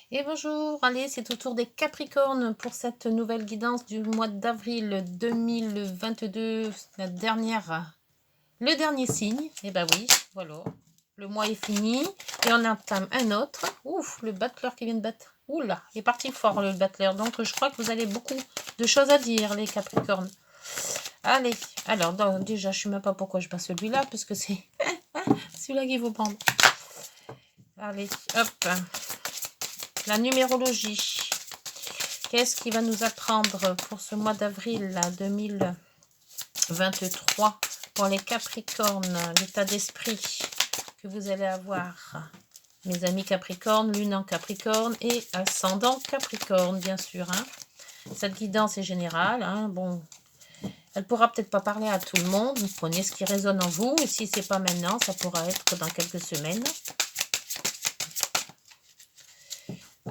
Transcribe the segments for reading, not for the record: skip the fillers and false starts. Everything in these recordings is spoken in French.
Et bonjour, allez, c'est au tour des Capricornes pour cette nouvelle guidance du mois d'avril 2022, la dernière, le dernier signe. Et ben oui, voilà, le mois est fini et on entame un autre. Ouf, le battleur qui vient de battre. Oula, il est parti fort le battleur, donc je crois que vous avez beaucoup de choses à dire les Capricornes. Allez, alors déjà je ne sais même pas pourquoi je passe celui-là, parce que c'est celui-là qu'il faut prendre. Allez, hop, la numérologie. Qu'est-ce qui va nous apprendre pour ce mois d'avril 2023 pour les Capricornes, l'état d'esprit que vous allez avoir, mes amis Capricornes, lune en Capricorne et ascendant Capricorne, bien sûr. Hein. Cette guidance est générale. Hein. Bon, elle pourra peut-être pas parler à tout le monde. Vous prenez ce qui résonne en vous. Et si c'est pas maintenant, ça pourra être dans quelques semaines.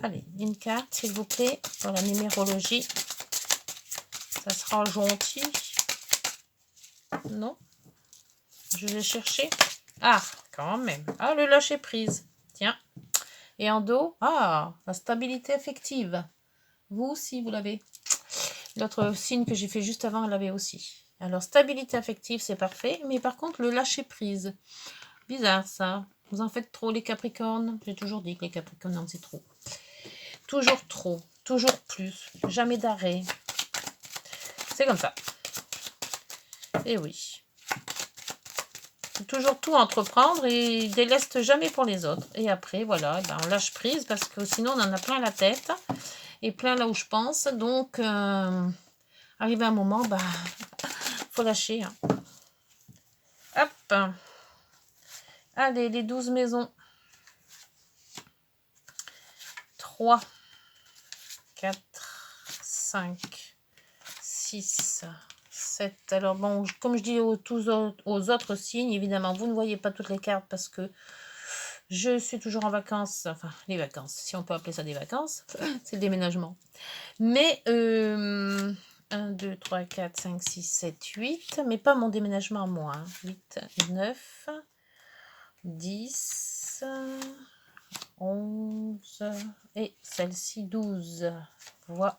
Allez, une carte, s'il vous plaît, pour la numérologie. Ça sera gentil. Non, je vais chercher. Ah, quand même. Ah, le lâcher prise. Tiens. Et en dos, ah, la stabilité affective. Vous aussi, vous l'avez. L'autre signe que j'ai fait juste avant, elle l'avait aussi. Alors, stabilité affective, c'est parfait. Mais par contre, le lâcher prise. Bizarre, ça. Vous en faites trop, les Capricornes. J'ai toujours dit que les Capricornes en faisaient trop. Toujours trop. Toujours plus. Jamais d'arrêt. C'est comme ça. Et oui. Toujours tout entreprendre et déleste jamais pour les autres. Et après, voilà, ben on lâche prise parce que sinon on en a plein la tête et plein là où je pense. Donc, arrivé un moment, bah, faut lâcher. Hein. Hop. Allez, les 12 maisons. 3, 4, 5, 6, 7. Alors bon, comme je dis aux autres signes, évidemment, vous ne voyez pas toutes les cartes parce que je suis toujours en vacances, enfin les vacances, si on peut appeler ça des vacances, c'est le déménagement. Mais 1, 2, 3, 4, 5, 6, 7, 8, mais pas mon déménagement à moi. 8, 9, 10, 11 et celle-ci 12. Voilà.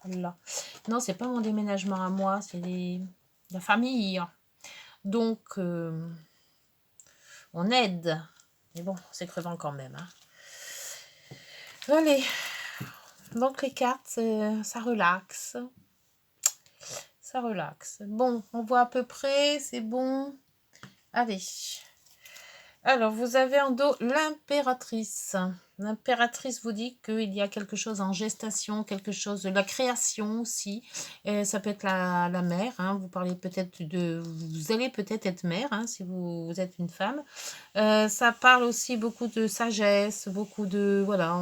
Non, c'est pas mon déménagement à moi, c'est la famille. Donc, on aide. Mais bon, c'est crevant quand même. Hein. Allez. Donc, les cartes, ça relaxe. Ça relaxe. Bon, on voit à peu près, c'est bon. Allez. Alors, vous avez en dos l'impératrice. L'impératrice vous dit qu'il y a quelque chose en gestation, quelque chose de la création aussi. Et ça peut être la mère. Hein. Vous parlez peut-être vous allez peut-être être mère hein, si vous êtes une femme. Ça parle aussi beaucoup de sagesse, beaucoup de voilà.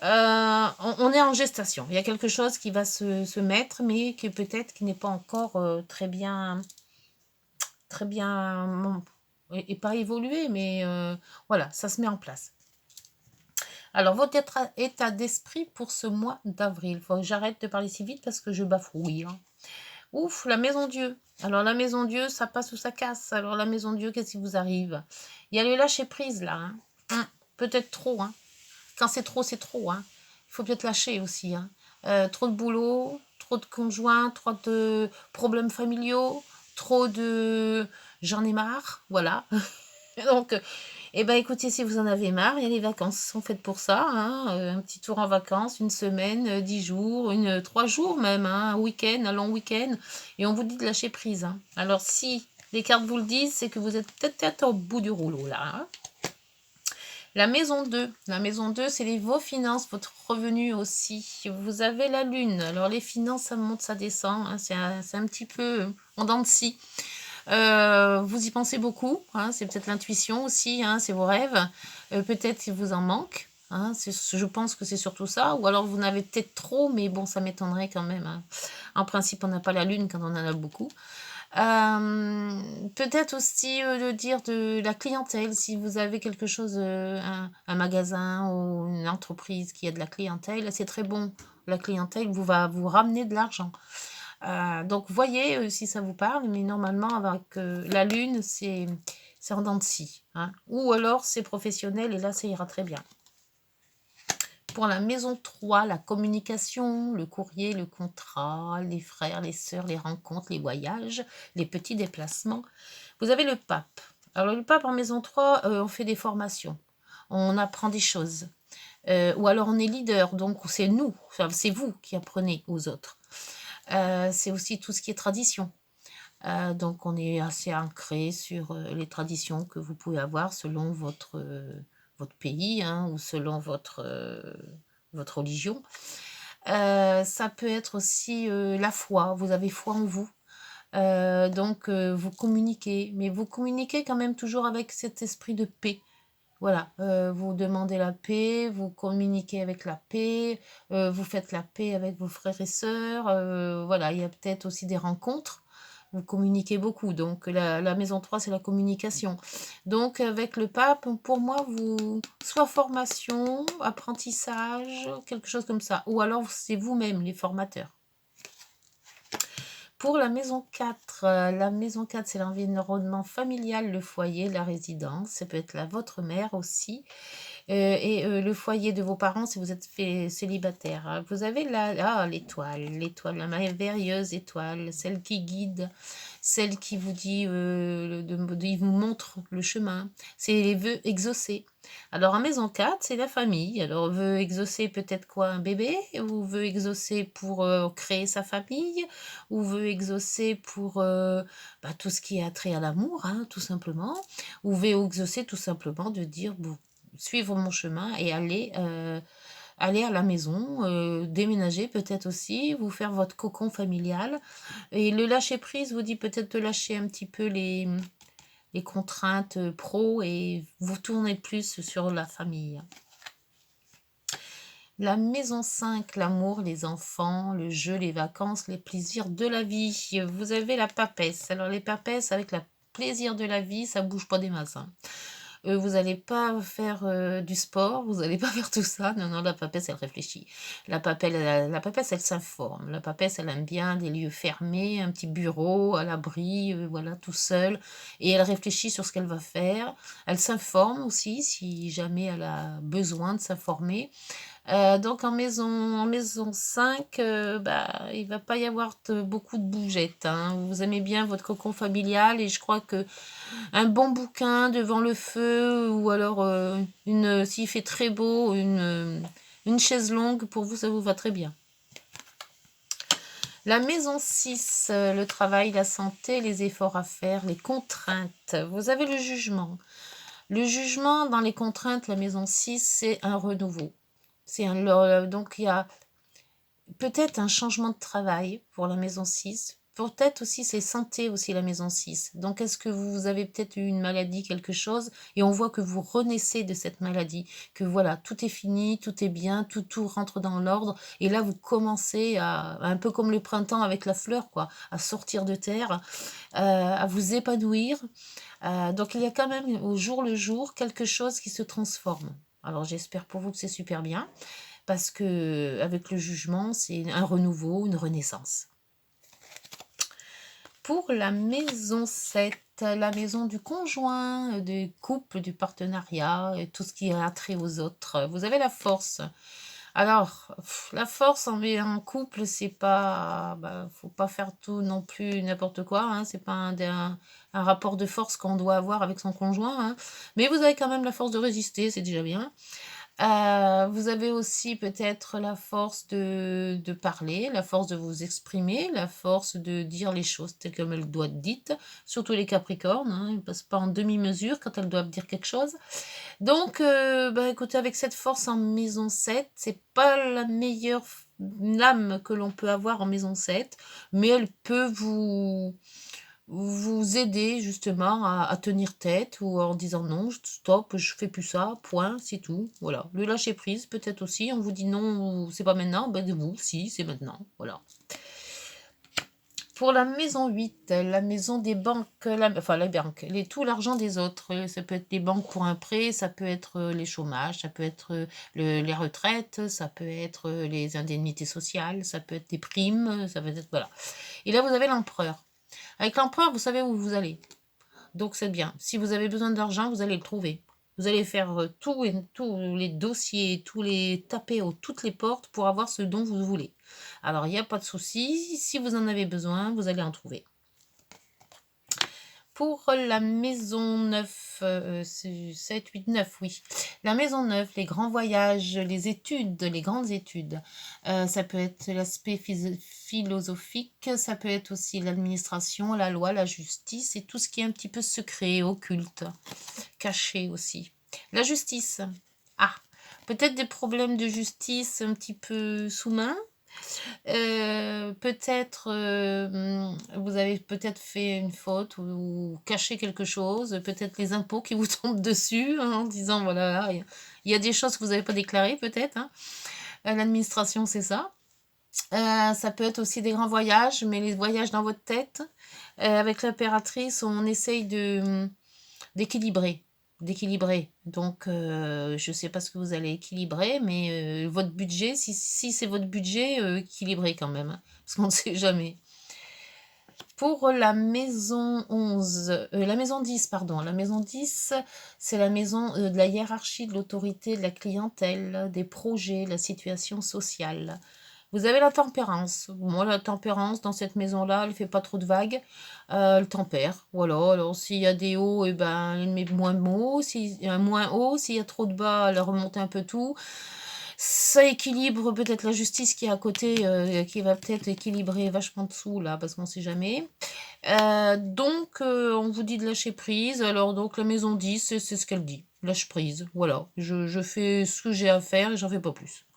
On est en gestation. Il y a quelque chose qui va se mettre, mais qui peut-être qui n'est pas encore très bien et pas évolué, mais voilà, ça se met en place. Alors, votre état d'esprit pour ce mois d'avril. Faut que j'arrête de parler si vite parce que je bafouille. Hein. Ouf, la maison Dieu. Alors, la maison Dieu, ça passe ou ça casse. Alors, la maison Dieu, qu'est-ce qui vous arrive? Il y a le lâcher prise là. Hein. Peut-être trop. Hein. Quand c'est trop, c'est trop. Hein. Il faut peut-être lâcher aussi. Hein. Trop de boulot, trop de conjoints, trop de problèmes familiaux, trop de... J'en ai marre, voilà. Donc, eh ben, écoutez, si vous en avez marre, il y a les vacances sont faites pour ça. Hein. Un petit tour en vacances, une semaine, 10 jours, 3 jours même, hein, un week-end, un long week-end. Et on vous dit de lâcher prise. Hein. Alors, si les cartes vous le disent, c'est que vous êtes peut-être au bout du rouleau, là. Hein. La maison 2. La maison 2, c'est vos finances, votre revenu aussi. Vous avez la lune. Alors, les finances, ça monte, ça descend. Hein. C'est un petit peu en dents de scie. Vous y pensez beaucoup, hein, c'est peut-être l'intuition aussi, hein, c'est vos rêves, peut-être qu'il vous en manque, hein, je pense que c'est surtout ça, ou alors vous en avez peut-être trop, mais bon, ça m'étonnerait quand même. Hein. En principe, on n'a pas la lune quand on en a beaucoup. Peut-être aussi de dire de la clientèle, si vous avez quelque chose, un magasin ou une entreprise qui a de la clientèle, c'est très bon. La clientèle va vous ramener de l'argent. Donc, voyez si ça vous parle, mais normalement, avec la lune, c'est en dents de scie. Hein. Ou alors, c'est professionnel, et là, ça ira très bien. Pour la maison 3, la communication, le courrier, le contrat, les frères, les sœurs, les rencontres, les voyages, les petits déplacements. Vous avez le pape. Alors le pape en maison 3, on fait des formations, on apprend des choses. Ou alors on est leader, donc c'est nous, enfin, c'est vous qui apprenez aux autres. C'est aussi tout ce qui est tradition. Donc on est assez ancré sur les traditions que vous pouvez avoir selon votre pays, hein, ou selon votre religion. Ça peut être aussi la foi, vous avez foi en vous. Donc vous communiquez, mais vous communiquez quand même toujours avec cet esprit de paix. Voilà, vous demandez la paix, vous communiquez avec la paix, vous faites la paix avec vos frères et sœurs, voilà, il y a peut-être aussi des rencontres. Vous communiquez beaucoup, donc la maison 3 c'est la communication. Donc avec le pape, pour moi, soit formation, apprentissage, quelque chose comme ça, ou alors c'est vous-même les formateurs. Pour la maison 4, c'est l'environnement familial, le foyer, la résidence. Ça peut être votre mère aussi. Et le foyer de vos parents si vous êtes célibataire. Hein. Vous avez l'étoile, la merveilleuse étoile, celle qui guide, celle qui vous dit, il vous montre le chemin. C'est les vœux exaucés. Alors en maison 4, c'est la famille. Alors vœux exaucés peut-être quoi, un bébé, ou vœux exaucés pour créer sa famille, ou vœux exaucés pour tout ce qui a trait à l'amour, hein, tout simplement, ou vœux exaucés tout simplement de dire, bon, suivre mon chemin et aller à la maison, déménager peut-être aussi, vous faire votre cocon familial. Et le lâcher prise vous dit peut-être de lâcher un petit peu les contraintes pro et vous tournez plus sur la famille. La maison 5, l'amour, les enfants, le jeu, les vacances, les plaisirs de la vie. Vous avez la papesse. Alors les papesses avec le plaisir de la vie, ça bouge pas des masses. Hein. Vous n'allez pas faire du sport, vous n'allez pas faire tout ça. Non, non, la papesse, elle réfléchit. La papesse, elle s'informe. La papesse, elle aime bien des lieux fermés, un petit bureau à l'abri, voilà, tout seul. Et elle réfléchit sur ce qu'elle va faire. Elle s'informe aussi, si jamais elle a besoin de s'informer. Donc en maison 5, il va pas y avoir beaucoup de bougettes. Hein. Vous aimez bien votre cocon familial et je crois que un bon bouquin devant le feu ou alors s'il fait très beau, une chaise longue, pour vous, ça vous va très bien. La maison 6, le travail, la santé, les efforts à faire, les contraintes. Vous avez le jugement. Le jugement dans les contraintes, la maison 6, c'est un renouveau. Donc il y a peut-être un changement de travail pour la maison 6. Peut-être aussi c'est santé aussi la maison 6. Donc est-ce que vous avez peut-être eu une maladie, quelque chose, et on voit que vous renaissez de cette maladie, que voilà, tout est fini, tout est bien, tout rentre dans l'ordre, et là vous commencez un peu comme le printemps avec la fleur, quoi, à sortir de terre, à vous épanouir. Donc il y a quand même au jour le jour quelque chose qui se transforme. Alors j'espère pour vous que c'est super bien parce que avec le jugement, c'est un renouveau, une renaissance. Pour la maison 7, la maison du conjoint, du couple, du partenariat, et tout ce qui a trait aux autres, vous avez la force. Alors, la force en couple, c'est pas, faut pas faire tout non plus n'importe quoi, hein, c'est pas un rapport de force qu'on doit avoir avec son conjoint, hein, mais vous avez quand même la force de résister, c'est déjà bien. Vous avez aussi peut-être la force de parler, la force de vous exprimer, la force de dire les choses telles comme elles doivent être dites, surtout les capricornes, hein, ils ne passent pas en demi-mesure quand elles doivent dire quelque chose. Donc, écoutez, avec cette force en maison 7, c'est pas la meilleure lame que l'on peut avoir en maison 7, mais elle peut vous aider justement à tenir tête ou en disant non, stop, je fais plus ça, point, c'est tout. Voilà. Le lâcher prise, peut-être aussi, on vous dit non, c'est pas maintenant, de vous, si, c'est maintenant. Voilà. Pour la maison 8, la maison des banques, enfin les banques, tout l'argent des autres. Ça peut être les banques pour un prêt, ça peut être les chômages, ça peut être les retraites, ça peut être les indemnités sociales, ça peut être des primes, ça peut être, voilà. Et là, vous avez l'empereur. Avec l'empereur, vous savez où vous allez. Donc c'est bien. Si vous avez besoin d'argent, vous allez le trouver. Vous allez faire tous les dossiers, taper aux toutes les portes pour avoir ce dont vous voulez. Alors, il n'y a pas de souci. Si vous en avez besoin, vous allez en trouver. Pour la maison 9, 7, 8, 9, oui. La maison 9, les grands voyages, les études, les grandes études. Ça peut être l'aspect philosophique, ça peut être aussi l'administration, la loi, la justice et tout ce qui est un petit peu secret, occulte, caché aussi. La justice. Ah, peut-être des problèmes de justice un petit peu sous main. Peut-être, vous avez peut-être fait une faute ou caché quelque chose, peut-être les impôts qui vous tombent dessus, hein, en disant voilà, il y a des choses que vous n'avez pas déclarées peut-être, hein. L'administration, c'est ça. Ça peut être aussi des grands voyages, mais les voyages dans votre tête. Avec l'impératrice, on essaye d'équilibrer. Donc, je ne sais pas ce que vous allez équilibrer, mais votre budget, si c'est votre budget, équilibrez quand même, hein, parce qu'on ne sait jamais. Pour la maison 11, la maison 10, pardon, la maison 10, c'est la maison de la hiérarchie, de l'autorité, de la clientèle, des projets, la situation sociale. Vous avez la tempérance. Moi, la tempérance, dans cette maison-là, elle ne fait pas trop de vagues. Elle tempère. Voilà. Alors, s'il y a des hauts, eh ben, elle met moins haut. S'il y a moins haut, s'il y a trop de bas, elle remonte un peu tout. Ça équilibre peut-être la justice qui est à côté, qui va peut-être équilibrer vachement dessous, là, parce qu'on ne sait jamais. Donc, on vous dit de lâcher prise. Alors, donc, la maison 10, c'est ce qu'elle dit. Lâche prise. Voilà. Je fais ce que j'ai à faire et j'en fais pas plus.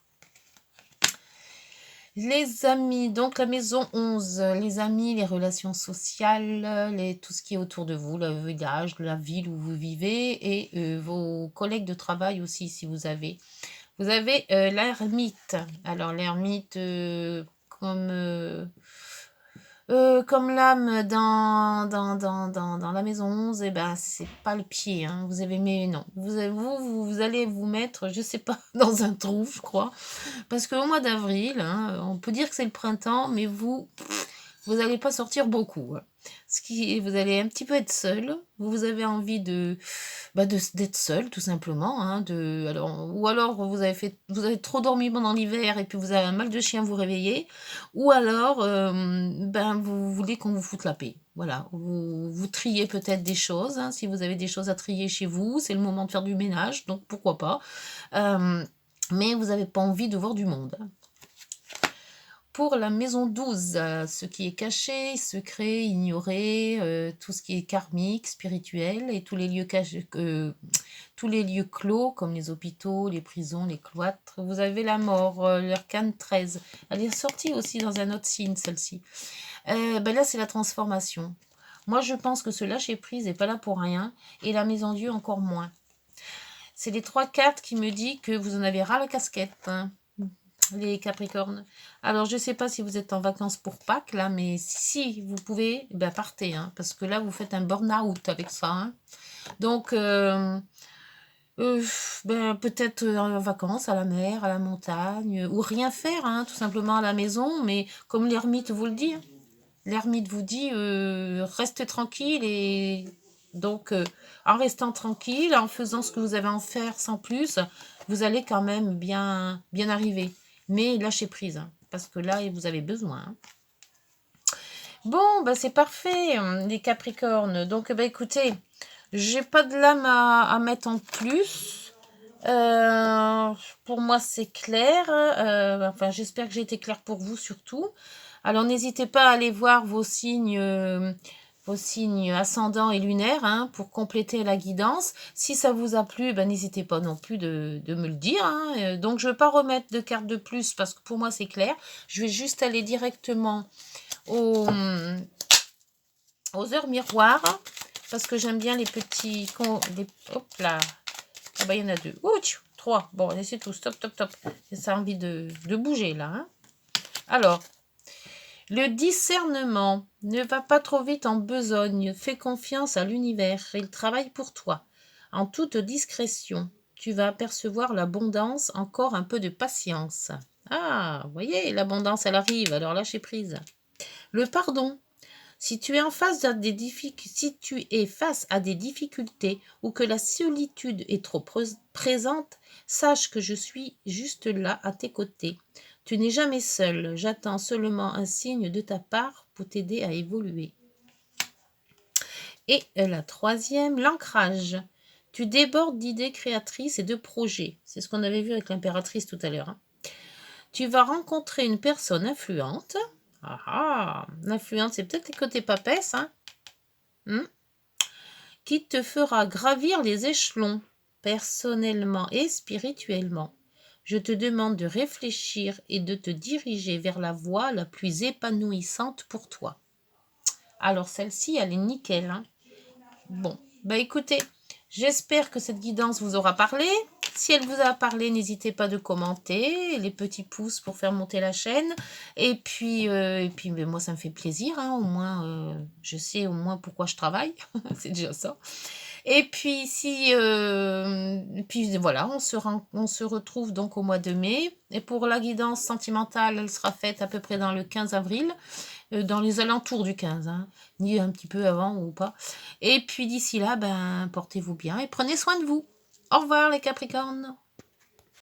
Les amis, donc la maison 11, les amis, les relations sociales, tout ce qui est autour de vous, le village, la ville où vous vivez et vos collègues de travail aussi si vous avez. Vous avez l'ermite. Alors l'ermite, comme l'âme dans la maison 11, eh ben, c'est pas le pied, hein. Vous avez, mais non. Vous allez vous mettre, je sais pas, dans un trou, je crois. Parce qu'au mois d'avril, hein, on peut dire que c'est le printemps, mais vous n'allez pas sortir beaucoup, hein. Vous allez un petit peu être seul. Vous avez envie d'être seul, tout simplement, hein, ou alors vous avez trop dormi pendant l'hiver et puis vous avez un mal de chien, vous réveillez. Ou alors, vous voulez qu'on vous foute la paix. Voilà, vous triez peut-être des choses, hein, si vous avez des choses à trier chez vous, c'est le moment de faire du ménage, donc pourquoi pas. Mais vous n'avez pas envie de voir du monde. Pour la maison 12, ce qui est caché, secret, ignoré, tout ce qui est karmique, spirituel, et tous les lieux clos, comme les hôpitaux, les prisons, les cloîtres. Vous avez la mort, l'arcane 13. Elle est sortie aussi dans un autre signe, celle-ci. Là, c'est la transformation. Moi, je pense que ce lâcher-prise n'est pas là pour rien, et la maison Dieu encore moins. C'est les 3 cartes qui me disent que vous en avez ras la casquette, hein, les Capricornes. Alors, je ne sais pas si vous êtes en vacances pour Pâques, là, mais si vous pouvez, partez, hein, parce que là, vous faites un burn-out avec ça, hein. Donc, peut-être en vacances, à la mer, à la montagne, ou rien faire, hein, tout simplement à la maison, mais comme l'ermite vous le dit, hein. L'ermite vous dit, restez tranquille et donc en restant tranquille, en faisant ce que vous avez à en faire sans plus, vous allez quand même bien arriver. Mais lâchez prise, hein, parce que là, vous avez besoin, hein. Bon, c'est parfait, les Capricornes. Donc, écoutez, j'ai pas de lame à mettre en plus. Pour moi, c'est clair. Enfin, j'espère que j'ai été claire pour vous surtout. Alors, n'hésitez pas à aller voir vos signes ascendants et lunaires, hein, pour compléter la guidance. Si ça vous a plu, n'hésitez pas non plus de me le dire, hein. Donc, je ne vais pas remettre de carte de plus parce que pour moi, c'est clair. Je vais juste aller directement aux heures miroirs parce que j'aime bien les petits... hop là. Ah il y en a 2. Ouh, 3. Bon, allez, c'est tout. Stop, stop, stop. Ça a envie de bouger, là, hein. Alors, le discernement. Ne va pas trop vite en besogne. Fais confiance à l'univers. Il travaille pour toi. En toute discrétion, tu vas apercevoir l'abondance. Encore un peu de patience. Ah, vous voyez, l'abondance, elle arrive. Alors, lâchez prise. Le pardon. Si tu es en face à des si tu es face à des difficultés ou que la solitude est trop présente, sache que je suis juste là à tes côtés. Tu n'es jamais seul, j'attends seulement un signe de ta part pour t'aider à évoluer. Et la troisième, l'ancrage. Tu débordes d'idées créatrices et de projets. C'est ce qu'on avait vu avec l'impératrice tout à l'heure. Hein. Tu vas rencontrer une personne influente. Ah ah, l'influence, c'est peut-être les côtés papesses, hein, qui te fera gravir les échelons, personnellement et spirituellement. Je te demande de réfléchir et de te diriger vers la voie la plus épanouissante pour toi. Alors celle-ci, elle est nickel. Hein. Bon, bah écoutez, j'espère que cette guidance vous aura parlé. Si elle vous a parlé, n'hésitez pas de commenter, les petits pouces pour faire monter la chaîne. Et puis mais moi, ça me fait plaisir. Hein, au moins, je sais au moins pourquoi je travaille. C'est déjà ça. Et puis, puis voilà, on se retrouve donc au mois de mai. Et pour la guidance sentimentale, elle sera faite à peu près dans le 15 avril. Dans les alentours du 15, hein, ni un petit peu avant ou pas. Et puis d'ici là, ben, portez-vous bien et prenez soin de vous. Au revoir les Capricornes.